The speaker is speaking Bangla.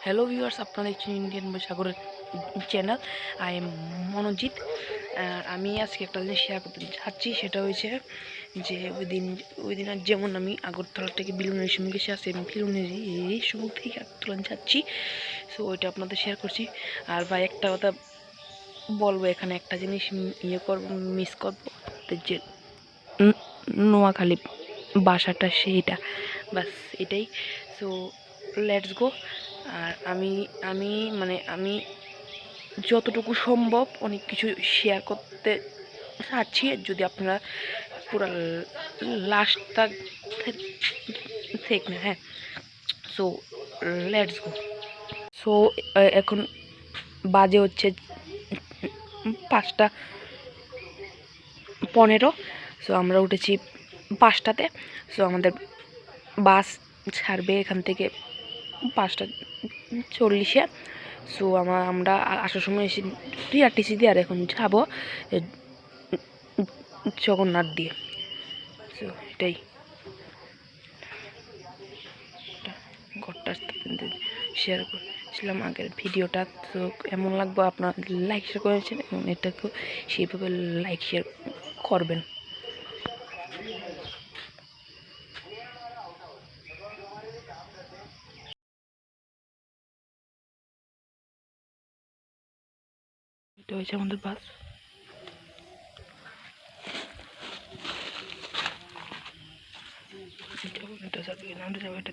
হ্যালো ভিউয়ার্স, আপনারা দেখছেন ইন্ডিয়ান সাগরের চ্যানেল। I am Manojit. আমি আজকে একটা জিনিস শেয়ার করতে চাচ্ছি, সেটা হয়েছে যে ওই দিন আর যেমন আমি আগরতলা থেকে বিলুনের সময় গেছি, আসে আমি বিলুনের এই সমুদ্র থেকে আগরতলা যাচ্ছি। সো ওইটা আপনাদের শেয়ার করছি। আর ভাই একটা কথা বলবো, এখানে একটা জিনিস মিস করবো, যে নোয়াখালী বাসাটা সেইটা, বাস এটাই। So let's go. আর আমি আমি মানে আমি যতটুকু সম্ভব অনেক কিছু শেয়ার করতে চাচ্ছি, যদি আপনারা পুরো লাস্টটা ঠিক না। হ্যাঁ, সো লেটস গো। সো এখন বাজে হচ্ছে 5:15। সো আমরা উঠেছি 5টাতে। সো আমাদের বাস ছাড়বে এখান থেকে 5:40-এ। সো আমরা আসার সময় এসে টিআরটিসি দিয়ে, আর এখন যাবো জগন্নাথ দিয়ে। সো এটাই ঘরটা শেয়ার করেছিলাম আগের ভিডিওটা। তো এমন লাগবে আপনার লাইক শেয়ার করেছেন, এবং এটাকেও সেইভাবে লাইক শেয়ার করবেন। এটা হয়েছে আমাদের বাস। এটা যাবে, এটা